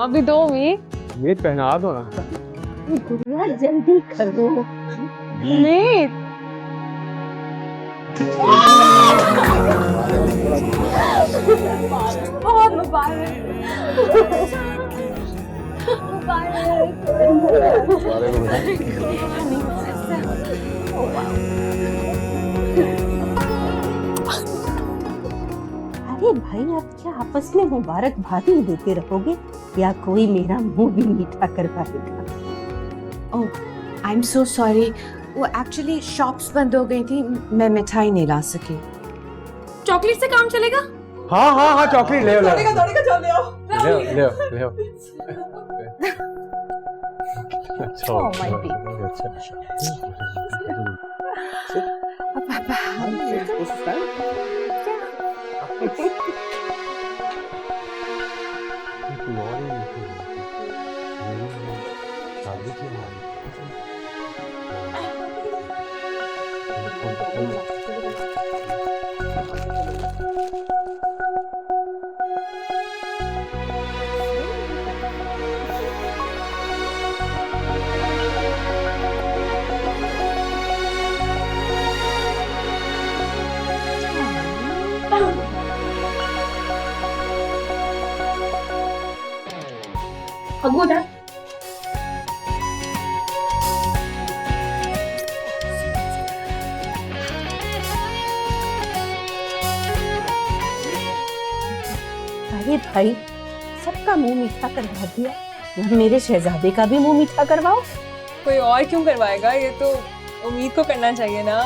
पहना भी दो मी। मीत पहना दो ना। गुड़िया जल्दी करो। मीत बहुत मुबारक। अरे भाई, आप क्या आपस में मुबारकबादी देते रहोगे या कोई मेरा मुंह भी मीठा करवाएगा? ओह, आई एम सो सॉरी। वो एक्चुअली शॉप्स बंद हो गई थी, मैं मिठाई नहीं ला सकी। चॉकलेट से काम चलेगा? हाँ हाँ हाँ, चॉकलेट ले ले चल ले आओ। ले ले। अच्छा Oh, my baby. अगोदर अरे भाई, सबका मुंह मीठा करवा दिया, अब मेरे शहजादे का भी मुंह मीठा करवाओ। कोई और क्यों करवाएगा, ये तो उम्मीद को करना चाहिए ना।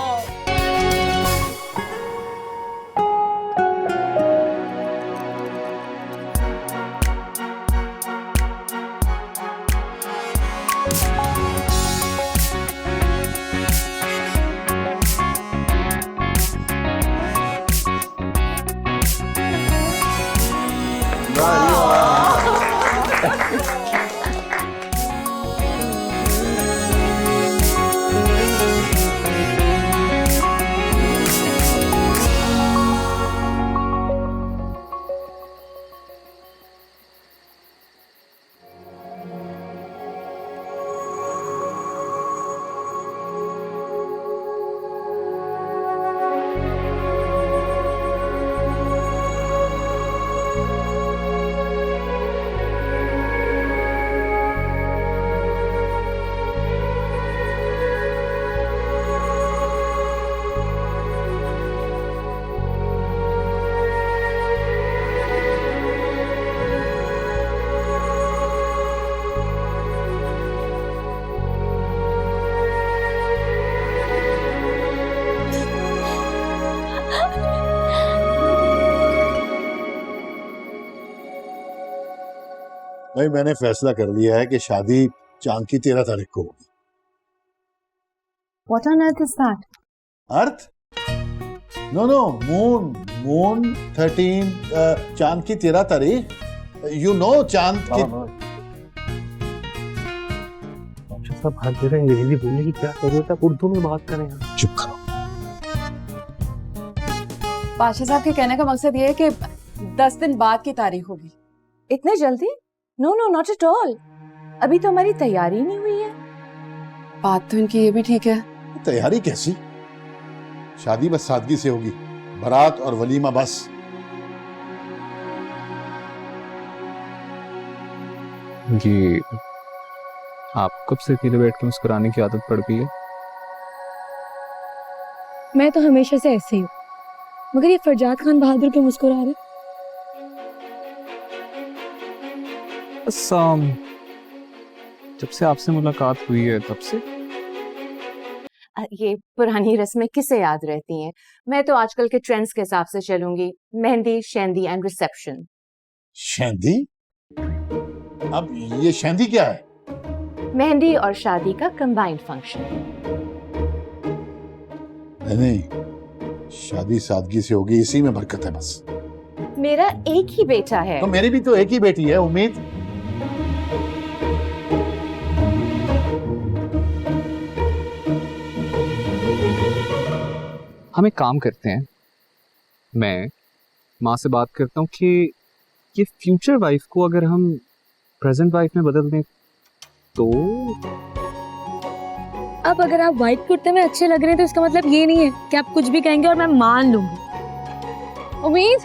भाई, मैंने फैसला कर लिया है कि शादी चांद की 13 तारीख को होगी। What on earth is that? Earth? No no, moon 13, चांद की 13 तारीख। यू नो चांद की। सब हाथ दे रहे हैं, अंग्रेजी बोलने की क्या जरूरत है, उर्दू में बात करें यार। चुप करो। बादशाह साहब के कहने का मकसद ये है कि 10 दिन बाद की तारीख होगी। इतने जल्दी? No no, not at all. अभी तो हमारी तैयारी नहीं हुई है। बात तो इनकी ये भी ठीक है। तैयारी कैसी? शादी बस सादगी से होगी, बारात और वलीमा बस। ये आप कब से अकेले बैठ के मुस्कुराने की आदत पड़ गई है? मैं तो हमेशा से ऐसे ही हूँ, मगर ये फरजाद खान बहादुर क्यों मुस्कुरा रहे? बस जब से आपसे मुलाकात हुई है तब से। ये पुरानी रस्में किसे याद रहती हैं? मैं तो आजकल के ट्रेंड्स के हिसाब से चलूंगी। मेहंदी, शेंदी एंड रिसेप्शन। शेंदी? अब ये शेंदी क्या है? मेहंदी और शादी का कंबाइंड फंक्शन। नहीं, शादी सादगी से होगी, इसी में बरकत है बस। मेरा एक ही बेटा है। तो मेरी भी तो एक ही बेटी है, उम्मीद। हम एक काम करते हैं, मैं माँ से बात करता हूँ कि ये फ्यूचर वाइफ को अगर हम प्रेजेंट वाइफ में बदल दें तो अब अगर आप व्हाइट कुर्ते में अच्छे लग रहे हैं तो इसका मतलब ये नहीं है कि आप कुछ भी कहेंगे और मैं मान लूंगी। उम्मीद,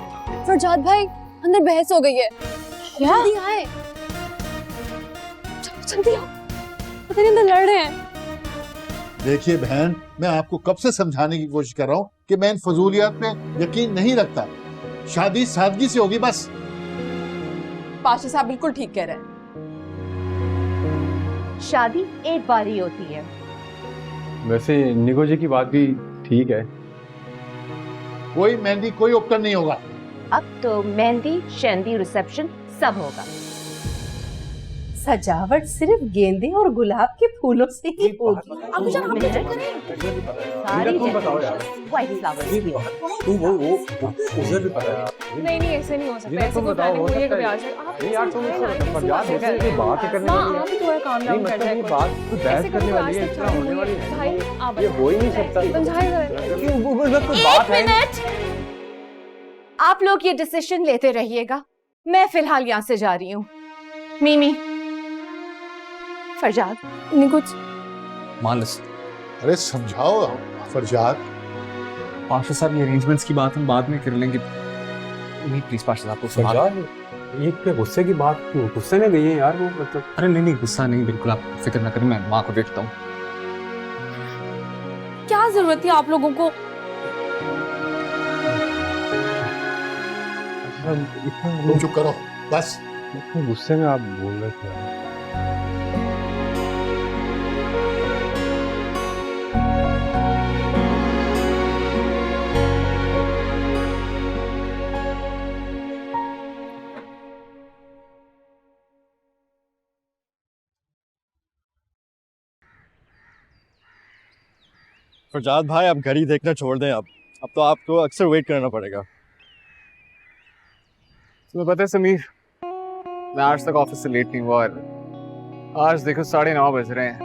फरजाद भाई अंदर बहस हो गई है। क्या? जल्दी आए। जल्दी आओ, पता नहीं अंदर लड़ रहे हैं। देखिए बहन, मैं आपको कब से समझाने की कोशिश कर रहा हूँ कि मैं इन फजूलियात पे यकीन नहीं रखता। शादी सादगी से होगी बस। पाशा साहब बिल्कुल ठीक कह रहे हैं। शादी एक बार ही होती है। वैसे निको जी की बात भी ठीक है। कोई मेहंदी कोई उपकर नहीं होगा। अब तो मेहंदी, शहंदी, रिसेप्शन सब होगा। सजावट सिर्फ गेंदे और गुलाब के फूलों से ही होगी। आप जान हम चेक करें। सारी तुम बताओ यार। व्हाइट फ्लावर्स की होगी। तू वो उधर भी पता है। नहीं ऐसे नहीं हो सकता। जीना, ऐसे तुम कोई बताओ, प्लानिंग हो हुई है सकता कभी है। आज तक? आप नहीं यार, तुम समझाएं, इसको कैसे फरजाद बातें ऐसे कर रहे कोई बात करने हैं? वाली माँ, है। आप ही थोड़ा काम डाउन नहीं कर मतलब जाए ये कुछ। बात कोई बहस ऐसे करने कोई वाली आज है, तक इतना शादी होने हुई वाली है। है। भाई आप ये हो ही नहीं सकता। समझाए जरा। क्यों वो कोई बात है? मिनट, आप लोग ये डिसीजन लेते रहिएगा। मैं फिलहाल यहाँ से जा रही हूँ। मीमी, फरजाद, नहीं कुछ। मान लिस्ट। अरे समझाओ फरजाद। पाशा साहब, ये अरेंजमेंट्स की बात हम बाद में कर लेंगे। नहीं प्लीज पाशा साहब को संभालो। फरजाद, ये क्या गुस्से की बात क्यों? गुस्से में गई है यार वो, मतलब। अरे नहीं गुस्सा नहीं, बिल्कुल आप फिक्र ना करें, मैं माँ को देखता हूँ। क्या जरूरत थी आप लोगों को? तुम चुप करो बस। इतने गुस्से में आप बोल रहे थे। फरजाद भाई, आप घड़ी देखना छोड़ दें। अब तो आपको अक्सर वेट करना पड़ेगा। तुम्हें पता है समीर, मैं आज तक ऑफिस से लेट नहीं हुआ और आज देखो 9:30 बज रहे हैं।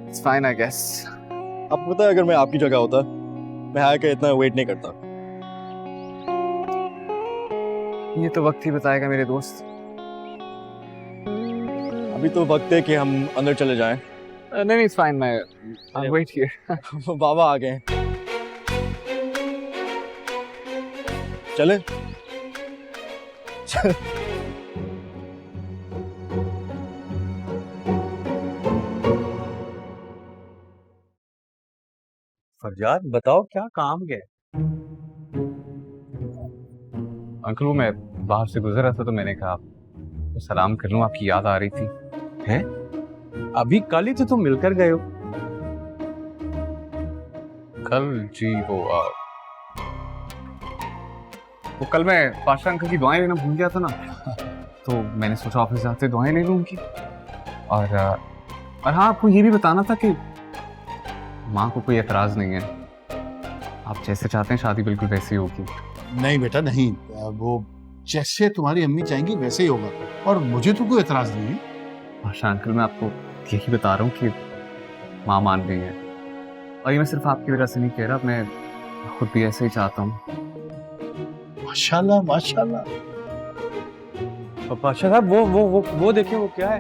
It's fine I guess. आपको पता है, अगर मैं आपकी जगह होता मैं आके इतना वेट नहीं करता। ये तो वक्त ही बताएगा मेरे दोस्त। अभी तो वक्त है कि हम अंदर चले जाएं। नहीं इट्स फाइन, मैं वेट हियर। बाबा आ गए। चले। फरजाद बताओ क्या काम है? अंकल, वो मैं बाहर से गुजर रहा था तो मैंने कहा तो सलाम कर लूं, आपकी याद आ रही थी। हैं? अभी कल ही तो तुम मिलकर गए हो। कल जी वो कल मैं पाशा अंकल की दुआएं लेना भूल गया था ना, तो मैंने सोचा ऑफिस जाते दुआएं ले लूं उनकी। और हाँ, आपको ये भी बताना था कि माँ को कोई एतराज नहीं है। आप जैसे चाहते हैं शादी बिल्कुल वैसी होगी। नहीं बेटा नहीं, वो जैसे तुम्हारी अम्मी चाहेंगी वैसे ही होगा और मुझे तो कोई एतराज नहीं है। पाशा अंकल, मैं आपको यही बता रहा हूँ कि माँ मान गई है। और ये मैं सिर्फ आपकी वजह से नहीं कह रहा, मैं खुद भी ऐसे ही चाहता हूँ। माशाल्लाह माशाल्लाह। पाशा साहब वो देखिए, वो क्या है?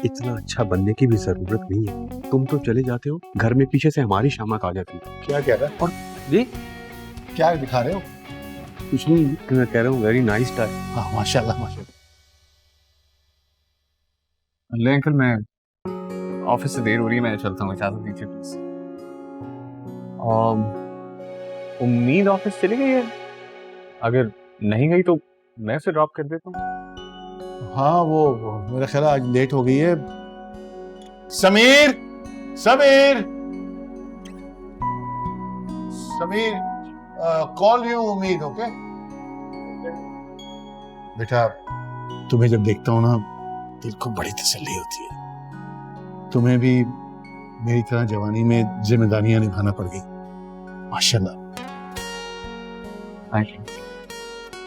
इतना अच्छा बनने की भी जरूरत नहीं है। तुम तो चले जाते हो, घर में पीछे से हमारी शामत आ जाती है। क्या कह रहा है? और जी क्या दिखा रहे हो? कुछ नहीं, मैं कह रहा हूँ वेरी नाइस स्टाइल। हाँ माशाल्लाह माशाल्लाह। ले अंकल, मैं ऑफिस से देर हो रही है, मैं चलता हूँ, इजाजत दीजिए प्लीज। उम्मीद ऑफिस चली गई है? अगर नहीं गई तो मैं उसे ड्रॉप कर देता हूँ। हाँ वो मेरा ख्याल है आज लेट हो गई है। समीर समीर समीर, कॉल यू उम्मीद। ओके बेटा, तुम्हें जब देखता हूँ ना दिल को बड़ी तसल्ली होती है। तुम्हें भी मेरी तरह जवानी में जिम्मेदारियां निभाना पड़ गई। माशाल्लाह। Thank you.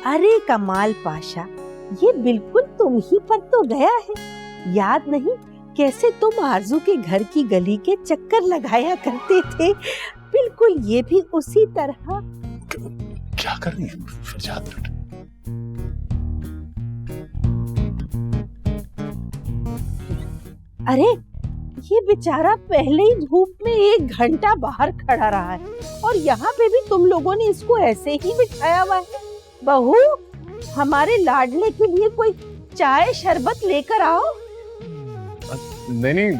अरे कमाल पाशा, ये बिल्कुल तुम ही पर तो गया है। याद नहीं कैसे तुम आरजू के घर की गली के चक्कर लगाया करते थे? बिल्कुल ये भी उसी तरह। क्या कर रही है फरजाद? अरे ये बेचारा पहले ही धूप में 1 घंटा बाहर खड़ा रहा है और यहाँ पे भी तुम लोगों ने इसको ऐसे ही बिठाया हुआ है। बहू, हमारे लाडले के लिए कोई चाय शरबत लेकर आओ। नहीं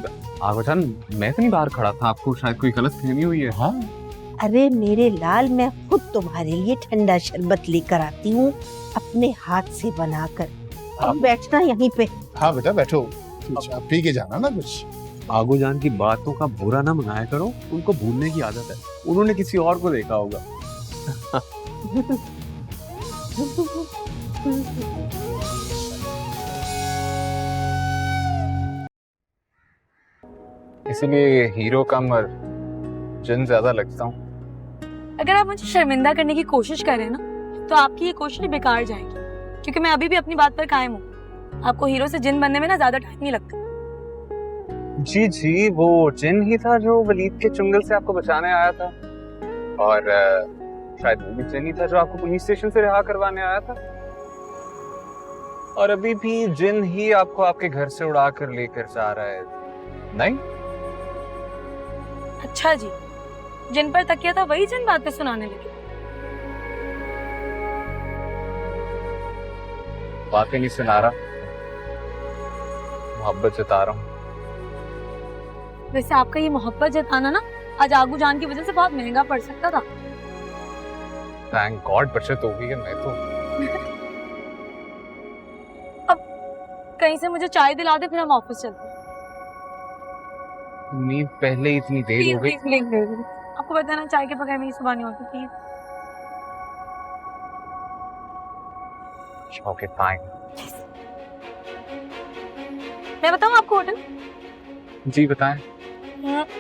आगो जान, मैं तो नहीं बाहर खड़ा था, आपको शायद कोई गलत फहमी हुई है। हाँ अरे मेरे लाल, मैं खुद तुम्हारे लिए ठंडा शरबत लेकर आती हूँ अपने हाथ से बनाकर। अब बैठना यहीं पे। हाँ बेटा बैठो, कुछ आप पी के जाना ना कुछ। आगो जान की बातों का बुरा ना मनाया करो, उनको भूलने की आदत है, उन्होंने किसी और को देखा होगा। इसीलिए हीरो कम और जिन ज्यादा लगता हूँ। अगर आप मुझे शर्मिंदा करने की कोशिश करें ना, तो आपकी ये कोशिश बेकार जाएगी, क्योंकि मैं अभी भी अपनी बात पर कायम हूँ। आपको हीरो से जिन बनने में ना ज्यादा टाइम नहीं लगता। जी वो जिन ही था जो वलीद के चुंगल से आपको बचाने आया था, और शायद वो भी जिन ही था जो आपको पुलिस स्टेशन से रिहा करवाने आया था, और अभी भी जिन ही आपको आपके घर से उड़ा कर लेकर जा रहा है। नहीं अच्छा जी, जिन पर तकिया था वही जिन बातें सुनाने लगे। बातें नहीं सुना रहा, मोहब्बत जता रहा हूँ। वैसे आपका ये मोहब्बत जताना ना आज आगू जान की वजह से बहुत महंगा पड़ सकता था। थैंक गॉड बचत हो गई है। मैं तो अब कहीं से मुझे चाय दिला दे, फिर हम ऑफिस चलते हैं। नींद पहले इतनी देर हो गई। प्लीज, आपको पता है ना चाय के बगैर मेरी सुबह नहीं होती थी। Okay fine. मैं बताऊं आपको होटल? जी बताएं।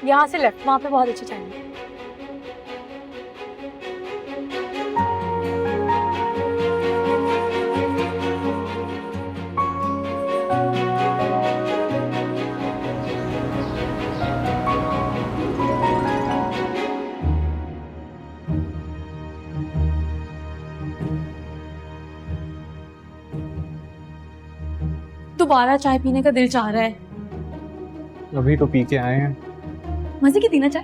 यहाँ से लेफ्ट, वहाँ पे बहुत अच्छी चाय मिलती है। दोबारा चाय पीने का दिल चाह रहा है। अभी तो पी के आए हैं। मजे की थी ना चाय?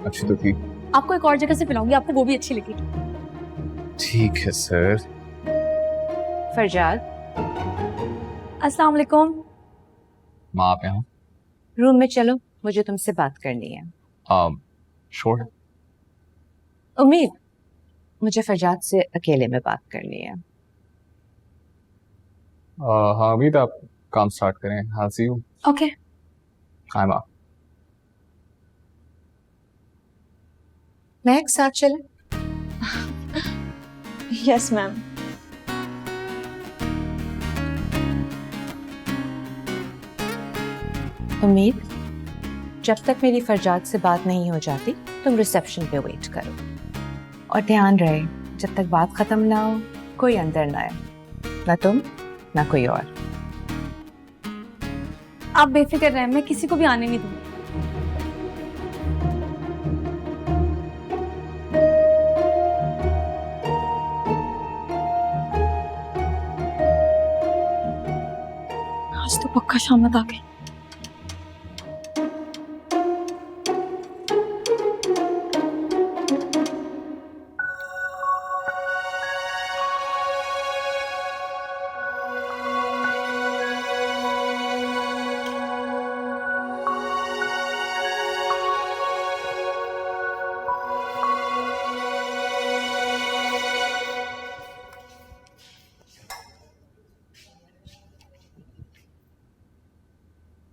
अच्छी तो थी। आपको एक और जगह से पिलाऊंगी, आपको वो भी अच्छी लगेगी। ठीक है सर। फरजाद, अस्सलाम वालेकुम। माँ आप यहाँ? रूम में चलो, मुझे तुमसे बात करनी है। श्योर। उम्मीद, मुझे फरजाद से अकेले में बात करनी है। हाँ अभी तो आप काम स्टार्ट करें। हाँ सी यू। ओके। हाय माँ। मैं एक साथ चले? Yes ma'am. उम्मीद, जब तक मेरी फरजाद से बात नहीं हो जाती तुम रिसेप्शन पे वेट करो, और ध्यान रहे जब तक बात खत्म ना हो कोई अंदर ना आए, ना तुम ना कोई और। आप बेफिक्र रहें, मैं किसी को भी आने नहीं दूंगी। आज तो पक्का शामत आ गई।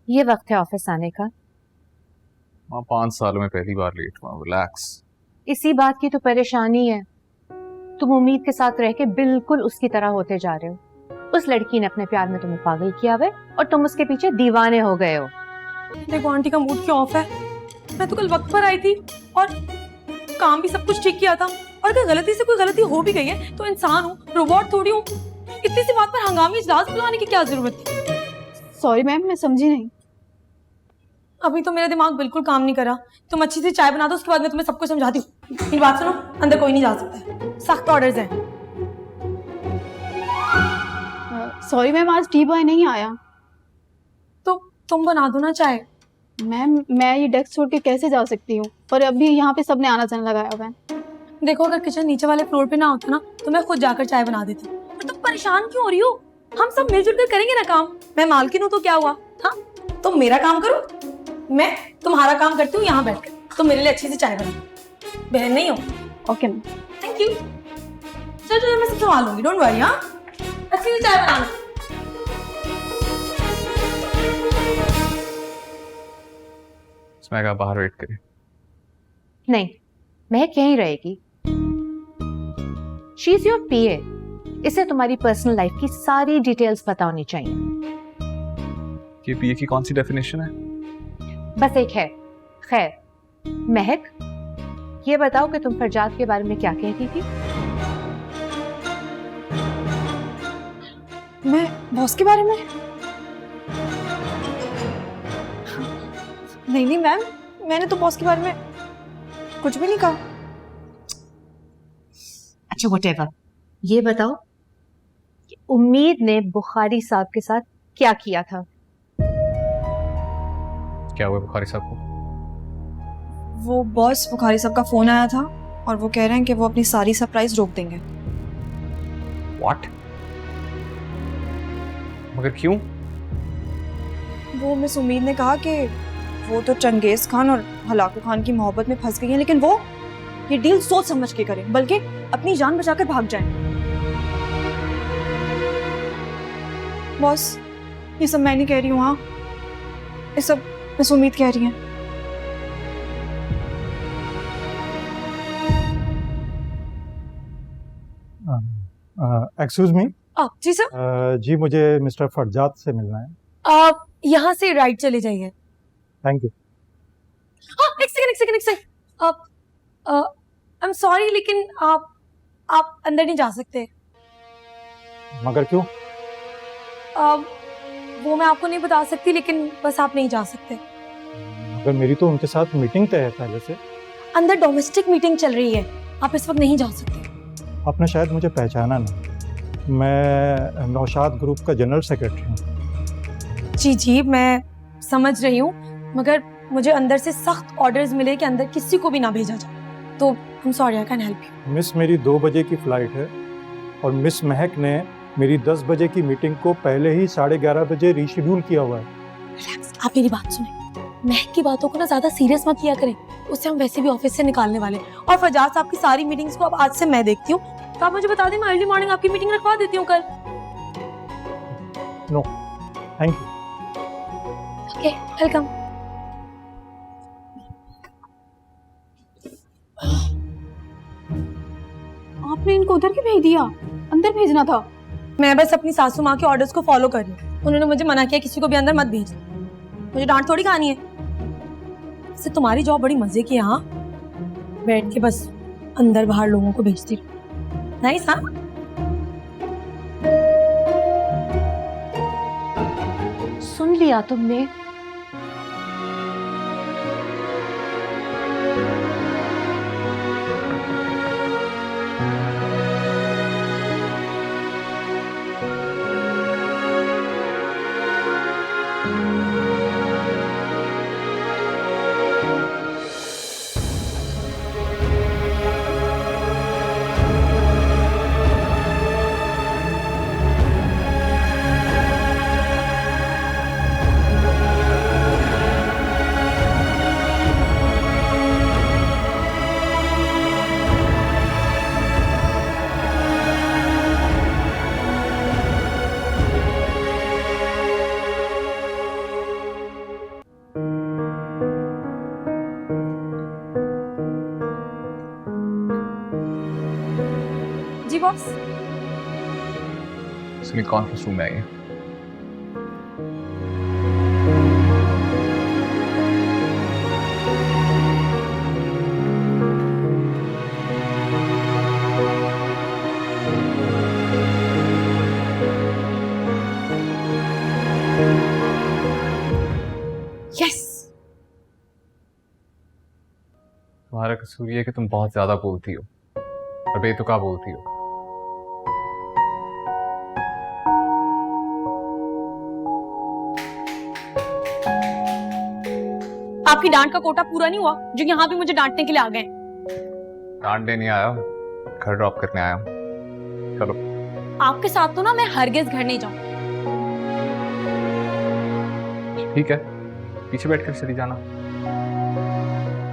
ये वक्त है ऑफिस आने का। माँ 5 सालों में पहली बार लेट हुआ। रिलैक्स। इसी बात की तो परेशानी है, तुम उम्मीद के साथ रह के बिल्कुल उसकी तरह होते जा रहे हो। उस लड़की ने अपने प्यार में तुम्हें पागल किया है और तुम उसके पीछे दीवाने हो गए हो। देखो आंटी का मूड क्यों ऑफ है। मैं तो कल वक्त पर आई थी और काम भी सब कुछ ठीक किया था, और अगर गलती से कोई गलती हो भी गई है तो इंसान हूँ, रोबोट थोड़ी हूँ। इतनी सी बात पर हंगामी इजलास बुलाने की क्या जरूरत थी? सॉरी मैम, मैं समझी नहीं। अभी तो मेरा दिमाग बिल्कुल काम नहीं करा। तुम अच्छी सी चाय बना दो, उसके बाद मैं तुम्हें सब कुछ समझाती हूँ। मेरी बात सुनो, अंदर कोई नहीं जा सकता है, सख्त ऑर्डर्स हैं। सॉरी मैम, आज टी बॉय नहीं आया। तो तुम बना दो ना चाय। मैम मैं ये डेस्क छोड़ के कैसे जा सकती हूँ, और अभी यहाँ पे सबने आना जाना लगाया हुआ है। देखो अगर किचन नीचे वाले फ्लोर पे ना होता ना तो मैं खुद जाकर चाय बना देती। पर तुम परेशान क्यों हो रही हो? हम सब मिलजुल कर करेंगे ना काम। मैं मालकिन हूँ तो क्या हुआ? हाँ, तुम मेरा काम करो, मैं तुम्हारा काम करती हूँ यहाँ बैठकर। तुम मेरे लिए अच्छी सी चाय बना। बहन नहीं हो? Okay ma'am. Thank you. चल चल, मैं सब संभाल लूंगी, डोंट वरी। हाँ, अच्छी सी चाय बनाना। मैं कहा बाहर वेट करें। नहीं, महक यहीं रहेगी। शी इज योर पीए। इसे तुम्हारी पर्सनल लाइफ की सारी डिटेल्स पता होनी चाहिए। ये पीए की कौन सी डेफिनेशन है? बस एक है। खैर, महक, ये बताओ कि तुम फरजाद के बारे में क्या कहती थी? मैं बॉस के बारे में? नहीं मैम, मैंने तो बॉस के बारे में कुछ भी नहीं कहा। अच्छा व्हाटएवर, ये बताओ कि उम्मीद ने बुखारी साहब के साथ क्या किया था? क्या हुआ बुखारी साहब को? वो बॉस बुखारी साहब का फोन आया था और वो कह रहे हैं कि वो अपनी सारी सरप्राइज रोक देंगे। व्हाट? मगर क्यों? वो मिस उम्मीद ने कहा कि वो तो चंगेज खान और हलाकू खान की मोहब्बत में फंस गई हैं, लेकिन वो ये डील सोच समझ के करें, बल्कि अपनी जान बचाकर भाग जाएं। बॉस, ये सब मैं नहीं कह रही हूँ। हाँ, ये सब मिस उम्मीद कह रही हैं। Excuse me. जी सर। जी मुझे मिस्टर फरजाद से मिलना है। आप यहाँ से राइट चले जाइए। Thank you. एक सेकंड। आप आई एम सॉरी, लेकिन आप अंदर नहीं जा सकते। मगर क्यों? वो मैं आपको नहीं बता सकती, लेकिन बस आप नहीं जा सकते। मगर मेरी तो उनके साथ मीटिंग तय है पहले से। अंदर डोमेस्टिक मीटिंग चल रही है, आप इस वक्त नहीं जा सकते। आपने शायद मुझे पहचाना नहीं। मैं नौशाद ग्रुप का जनरल सेक्रेटरी हूँ। जी मैं समझ रही हूँ, मगर मुझे अंदर से सख्त ऑर्डर्स मिले कि अंदर किसी को भी ना भेजा जाए। तो I am sorry, I can help you. Miss, मेरी 2 बजे की फ्लाइट है और मिस महक ने मेरी 10 बजे की मीटिंग को पहले ही 11:30 बजे रीशेड्यूल किया हुआ है। रिलैक्स, आप मेरी बात सुने। महक की बातों को ना ज्यादा सीरियस मत लिया करें, उससे हम वैसे भी ऑफिस से निकालने वाले। और फरजाद साहब की सारी मीटिंग्स को अब आज से मैं देखती हूँ, तो आप मुझे बता दें, मैं अर्ली मॉर्निंग आपकी मीटिंग रखवा देती हूँ कल। No thank you. Okay, welcome. आपने इनको उधर क्यों भेज दिया? अंदर भेजना था। मैं बस अपनी सासू माँ के ऑर्डर्स को फॉलो कर रही हूँ। उन्होंने मुझे मना किया किसी को भी अंदर मत भेजना। मुझे डांट थोड़ी खानी है। वैसे तुम्हारी जॉब बड़ी मजे की है। हाँ, बैठ के बस अंदर बाहर लोगों को भेजती रहो। नाइस। हाँ, सुन लिया तुमने? जी बॉस। इसलिए कॉन्फ्रेंस रूम में आइए। यस। तुम्हारा कसूर ये है कि तुम बहुत ज्यादा बोलती हो और बेतुका बोलती हो। आपकी डांट का कोटा पूरा नहीं हुआ जो यहाँ भी मुझे डांटने के लिए आ गए? डांटने नहीं आया, घर ड्रॉप करने आया हूँ। चलो। आपके साथ तो ना मैं हरगिज घर नहीं जाऊँ। ठीक है, पीछे बैठकर चली जाना।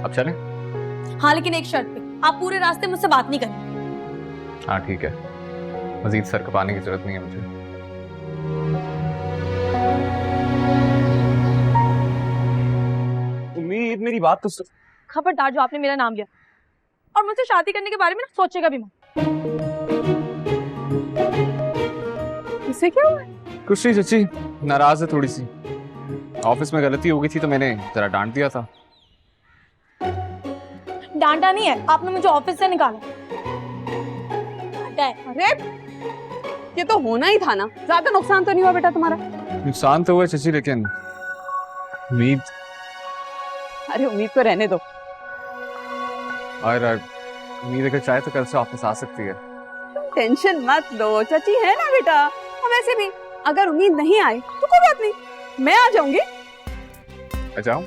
अब चलें? हाँ, लेकिन एक शर्त पे, आप पूरे रास्ते मुझसे बात नहीं करनी। हाँ ठीक है, मजीद सर कपाने की जरूरत नहीं है मुझे। उम्मीद, मेरी बात तो खबरदार जो आपने मेरा नाम लिया और मुझसे शादी करने के बारे में ना सोचेगा भी मत। इससे क्या हुआ? कुछ नहीं चाची, नाराज है थोड़ी सी। ऑफिस में गलती हो गई थी तो मैंने जरा डांट दिया था। डांटा नहीं है, आपने मुझे ऑफिस से निकाला। अरे ये तो होना ही था ना, ज्यादा नुकसान तो नहीं हुआ बेटा तुम्हारा? नुकसान तो हुआ चाची, लेकिन उम्मीद। अरे उम्मीद को रहने दो। और उम्मीद अगर चाहे तो कल से ऑफिस आ सकती है। टेंशन मत लो, चाची है ना बेटा। और वैसे भी अगर उम्मीद नहीं आए तो कोई बात नहीं, मैं आ जाऊंगी। आ जाओ।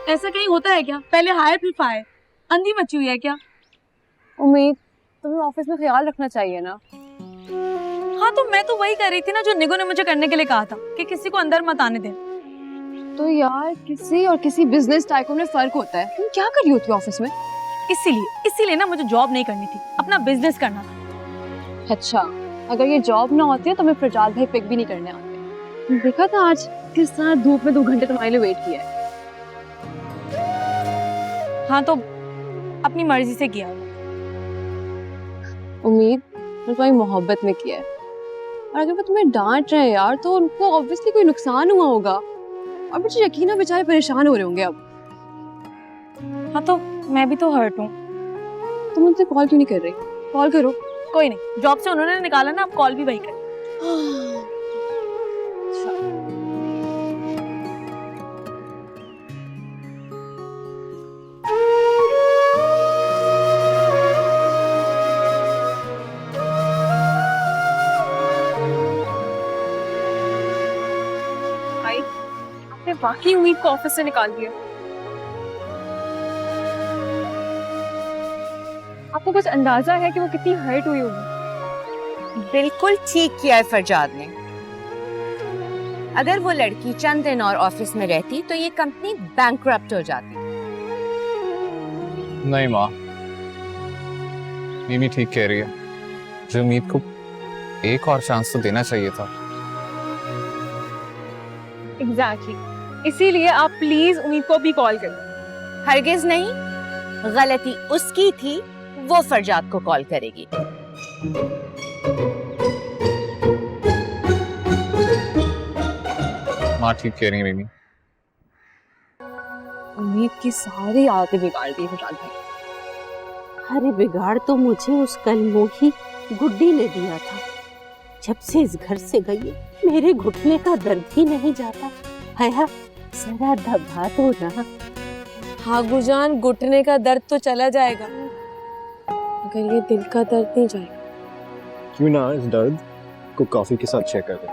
ऐसा कहीं होता है क्या? पहले हायर फिर फायर, अंधी मची हुई है क्या? उम्मीद, तुम्हें ऑफिस में ख्याल रखना चाहिए ना। हाँ तो मैं तो वही कर रही थी ना जो निगो ने मुझे करने के लिए कहा था कि किसी को अंदर मत आने दे। तो यार किसी और किसी बिजनेस टाइकून में फर्क होता है। तुम क्या कर रही होती हो ऑफिस में? इसीलिए ना मुझे जॉब नहीं करनी थी, अपना बिजनेस करना था। अच्छा, अगर ये जॉब ना होती है तो मैं प्रजाल भाई पिक भी नहीं करने आते। देखा था आज किस तरह धूप में 2 घंटे तुम्हारे लिए वेट किया है। हाँ तो अपनी मर्जी से किया। उम्मीद, मैं तुम्हारी मोहब्बत में किया है, और अगर वो तुम्हें डांट रहे हैं यार तो उनको ऑब्वियसली कोई नुकसान हुआ होगा, और मुझे यकीन है बेचारे परेशान हो रहे होंगे अब। हाँ तो मैं भी तो हर्ट हूँ। तुम उनसे कॉल क्यों नहीं कर रही? कॉल करो। कोई नहीं, जॉब से उन्होंने निकाला ना, अब कॉल भी वही कर। आपने वाकई उम्मीद को ऑफिस से निकाल दिया। आपको कुछ अंदाजा है कि वो कितनी हर्ट हुई होगी? बिल्कुल ठीक किया है फरजाद ने। अगर वो लड़की चंद दिन और ऑफिस में रहती तो ये कंपनी बैंकरप्ट हो जाती। नहीं माँ, मिमी ठीक कह रही है। मुझे उम्मीद को एक और चांस तो देना चाहिए था। एग्जैक्टली, इसीलिए आप प्लीज उम्मीद को भी कॉल करें। हरगिज नहीं, गलती उसकी थी, वो फरजाद को कॉल करेगी। माँ ठीक कह रही है मिमी। उम्मीद की सारी आदतें बिगाड़ दी फरजाद भाई। अरे बिगाड़ तो मुझे उस कलमोही गुड्डी ने दिया था। जब से इस घर से गई है, मेरे घुटने का दर्द ही नहीं जाता। हया जरा दबा दो ना। हाँ गुजान, घुटने का दर्द तो चला जाएगा, अगर ये दिल का दर्द नहीं जाएगा। क्यों ना इस दर्द को कॉफी के साथ शेयर कर दें।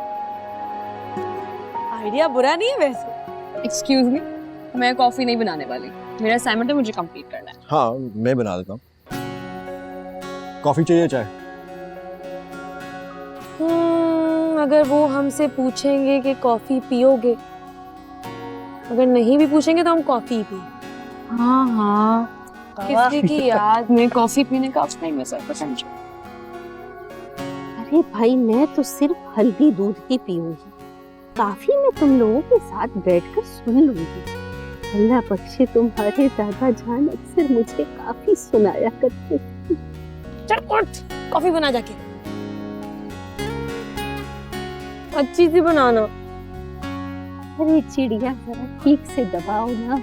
आइडिया बुरा नहीं है वैसे। एक्सक्यूज मी, मैं कॉफी नहीं बनाने वाली। मेरा असाइनमेंट है, मुझे कंप्लीट करना है। हाँ, मैं बना देता हूँ। कॉफी चाहिए चाय? अगर वो हमसे पूछेंगे कि कॉफी पियोगे, अगर नहीं भी पूछेंगे तो हम कॉफी पी। हाँ हाँ, किसी की याद में कॉफी पीने का नहीं मैं सर पसंद। अरे भाई, मैं तो सिर्फ हल्दी दूध ही पीऊंगी। काफी मैं तुम लोगों के साथ बैठकर सुन लूंगी। अल्लाह बख्शे, तुम्हारे दादा जान अक्सर मुझे काफी सुनाया करते थे। चल उठ, कॉफी बना जाके, अच्छी सी बनाना। अरे चिड़िया, जरा ठीक से दबाओ ना।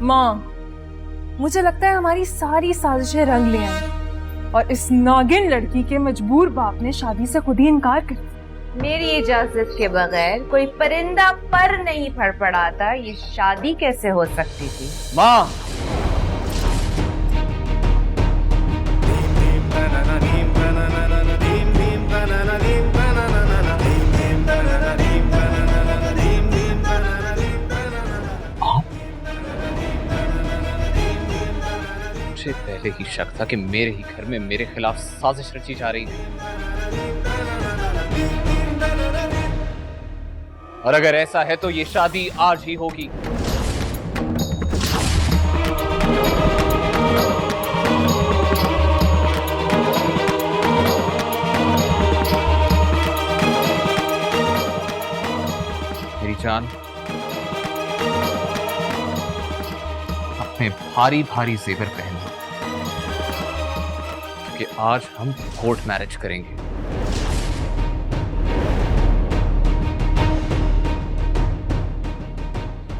माँ, मुझे लगता है हमारी सारी साजिशें रंग ले आई और इस नागिन लड़की के मजबूर बाप ने शादी से खुद ही इनकार कर दिया। मेरी इजाजत के बगैर कोई परिंदा पर नहीं फड़फड़ाता, ये शादी कैसे हो सकती थी? माँ, मुझे पहले ही शक था कि मेरे ही घर में मेरे खिलाफ साजिश रची जा रही है। और अगर ऐसा है तो ये शादी आज ही होगी। मेरी जान, अपने भारी भारी जेवर पहनो कि आज हम कोर्ट मैरिज करेंगे।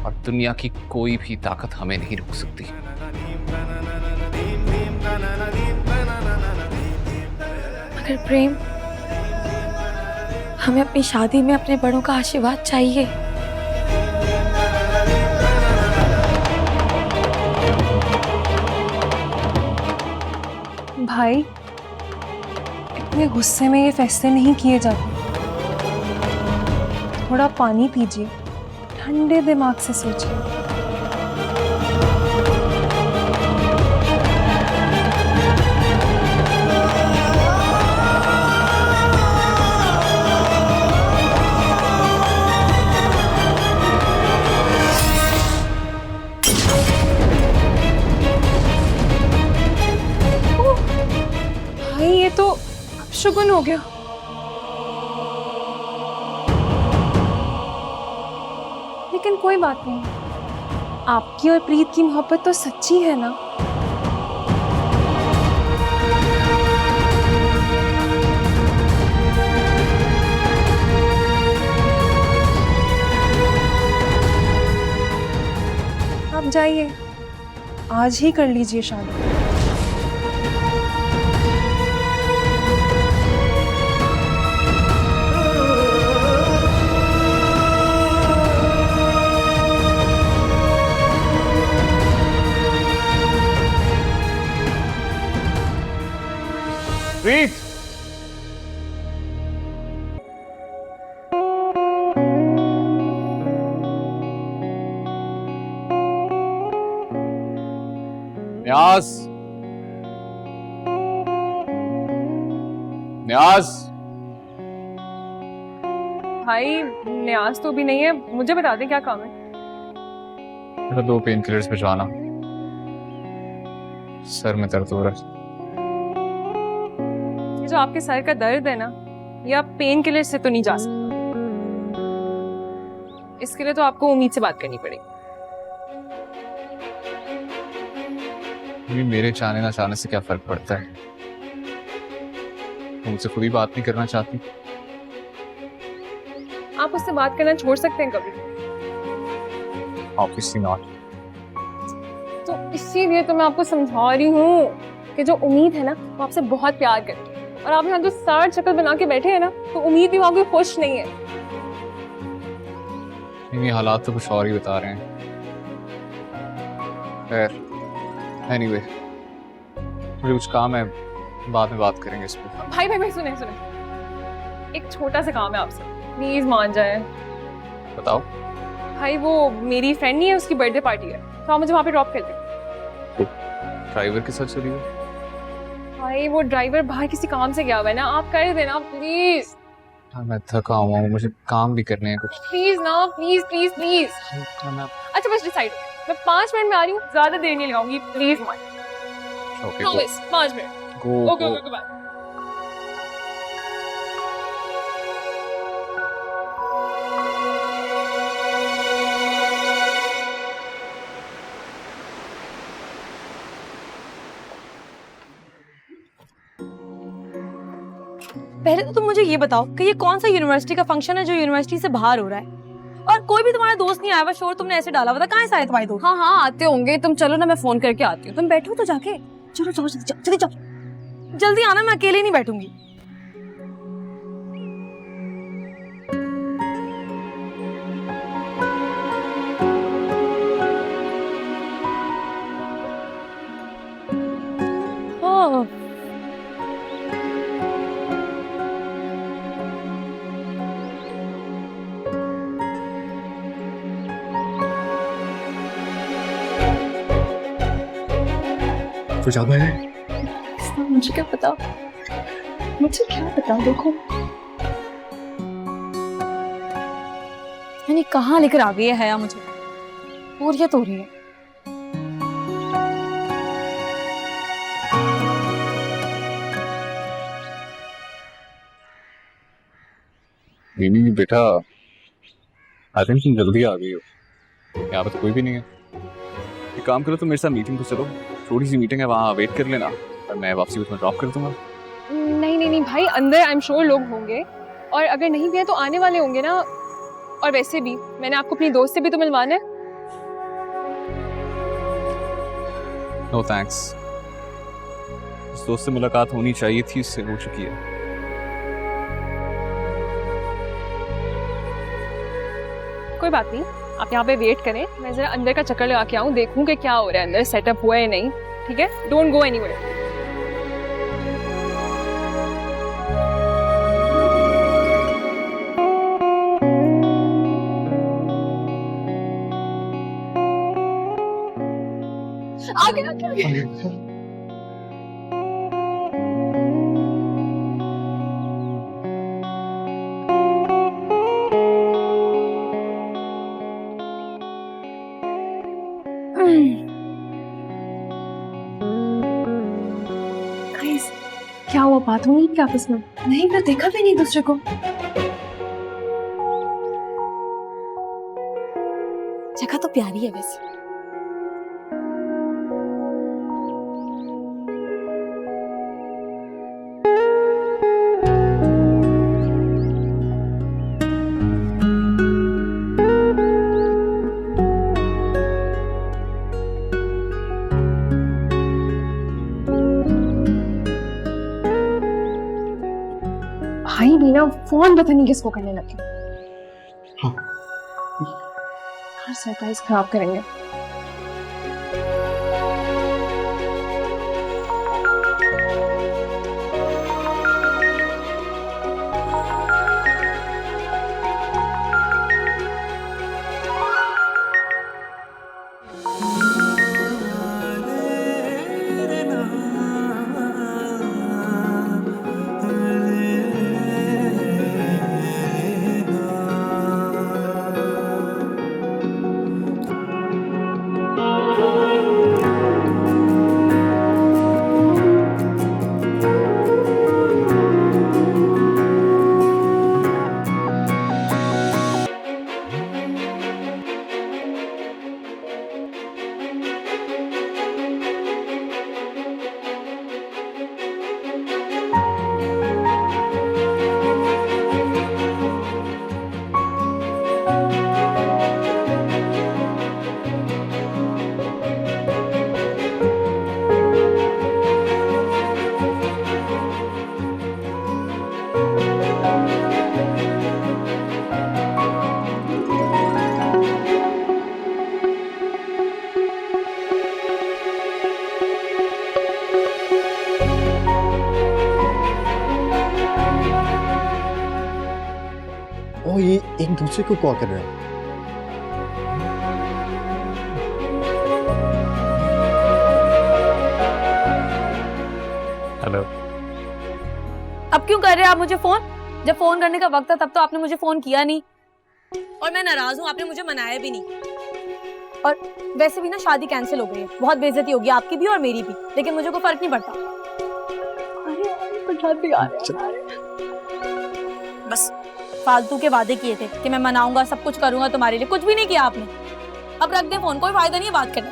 और दुनिया की कोई भी ताकत हमें नहीं रोक सकती। मगर प्रेम, हमें अपनी शादी में अपने बड़ों का आशीर्वाद चाहिए। भाई, इतने गुस्से में ये फैसले नहीं किए जाते। थोड़ा पानी पीजिए, ठंडे दिमाग से सोचिए। भाई, ये तो अपशगुन हो गया। लेकिन कोई बात नहीं, आपकी और प्रीत की मोहब्बत तो सच्ची है ना? आप जाइए, आज ही कर लीजिए शादी। प्रीत, न्याज, न्याज। भाई, न्याज तो भी नहीं है, मुझे बता दें क्या काम है। मेरा 2 पेन किलर्स भिजवाना, सर में दर्द हो रहा है। ये जो आपके सर का दर्द है ना, ये आप पेन किलर से तो नहीं जा सकते। इसके लिए तो आपको उम्मीद से बात करनी पड़ेगी। मेरे चाहने ना चाहने से क्या फर्क पड़ता है? मुझसे खुद ही बात नहीं करना चाहती? आप उससे बात करना छोड़ सकते हैं कभी। Obviously not. तो इसीलिए तो मैं आपको समझा रही हूँ कि जो उम्मीद है ना, वो आपसे बहुत प्यार करती है। और आप यहाँ जो सार शक्ल बना के बैठे हैं ना, तो उम्मीद भी वहाँ कोई खुश नहीं है। ये हालात तो कुछ और ही बता रहे हैं। खैर, एनीवे, मुझे कुछ काम है, बाद में बात करेंगे इस पर। भाई भाई भाई, सुने सुने, एक छोटा सा काम है आपसे, प्लीज मान जाए। बताओ। भाई, वो मेरी फ्रेंड नहीं है, उसकी बर्थडे पार्टी है, तो आप मुझे वहाँ पे ड्रॉप कर दें। ड्राइवर के साथ चलिए। भाई, वो ड्राइवर बाहर किसी काम से गया हुआ है ना, आप कर देना प्लीज। हाँ, मैं थका हुआ हूँ, मुझे काम भी करने हैं कुछ। प्लीज ना, प्लीज प्लीज प्लीज। अच्छा, बस डिसाइड हो गया, मैं 5 मिनट में आ रही हूँ, ज्यादा देर नहीं लगाऊंगी, प्लीज मान। Okay, promise, 5 minute. Go okay okay, bye. पहले तो तुम मुझे ये बताओ कि ये कौन सा यूनिवर्सिटी का फंक्शन है जो यूनिवर्सिटी से बाहर हो रहा है, और कोई भी तुम्हारा दोस्त नहीं आया हुआ, शोर तुमने ऐसे डाला हुआ था, कहाँ से आए तुम्हारे दोस्त? हाँ हाँ आते होंगे, तुम चलो ना, मैं फोन करके आती हूँ, तुम बैठो तो जाके। चलो चलो जल्दी जाओ। जल्दी आना, मैं अकेले नहीं बैठूंगी। ओह, कुछ ज्यादा है? मुझे क्या पता, मुझे क्या पता। देखो यानी कहाँ लेकर आ गई है हया मुझे? बोरियत हो रही है। नहीं बेटा, आई थिंक तुम जल्दी आ गई हो, यहाँ पर तो कोई भी नहीं है। एक काम करो, तुम मेरे साथ मीटिंग तो चलो, थोड़ी सी मीटिंग है, वहाँ वेट कर लेना और मैं वापसी को तुम्हें ड्रॉप कर दूंगा। नहीं नहीं नहीं भाई, अंदर आई एम श्योर लोग होंगे, और अगर नहीं भी है तो आने वाले होंगे ना। और वैसे भी मैंने आपको अपनी दोस्त से भी तो मिलवाना है। नो थैंक्स, उस दोस्त से मुलाकात होनी चाहिए थी, इससे हो चुकी है। कोई बात नहीं, आप यहाँ पे वेट करें, मैं जरा अंदर का चक्कर लगा के आऊँ, देखूँ कि क्या हो रहा है अंदर, सेटअप हुआ है या नहीं। ठीक है, डोंट गो एनीवेयर। आगे आगे। Guys, क्या हुआ, बात हुई क्या आपस में? नहीं, मैं देखा भी नहीं दूसरे को। जगह तो प्यारी है वैसे। भाई भी ना फोन पता नहीं किसको करने लगे। हर सरप्राइज खराब करेंगे। ओ, ये एक दूसरे को कॉल कर रहे हैं। हेलो। अब क्यों कर रहे हैं आप मुझे फोन? जब फोन करने का वक्त था तब तो आपने मुझे फोन किया नहीं, और मैं नाराज हूँ, आपने मुझे मनाया भी नहीं। और वैसे भी ना शादी कैंसिल हो गई है, बहुत बेइज्जती होगी आपकी भी और मेरी भी, लेकिन मुझे कोई फर्क नहीं पड़ता। बस फालतू के वादे किए थे कि मैं मनाऊंगा, सब कुछ करूंगा तुम्हारे लिए, कुछ भी नहीं किया आपने। अब रख दे फोन, कोई फायदा नहीं है बात करने।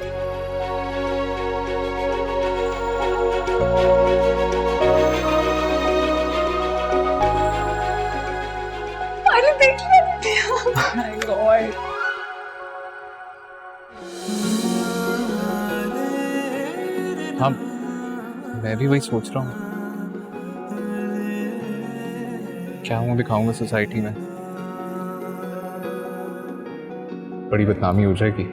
अरे देख लिया। हाँ, मैं भी वही सोच रहा हूँ, क्या मुंह दिखाऊंगा सोसाइटी में, बड़ी बदनामी हो जाएगी।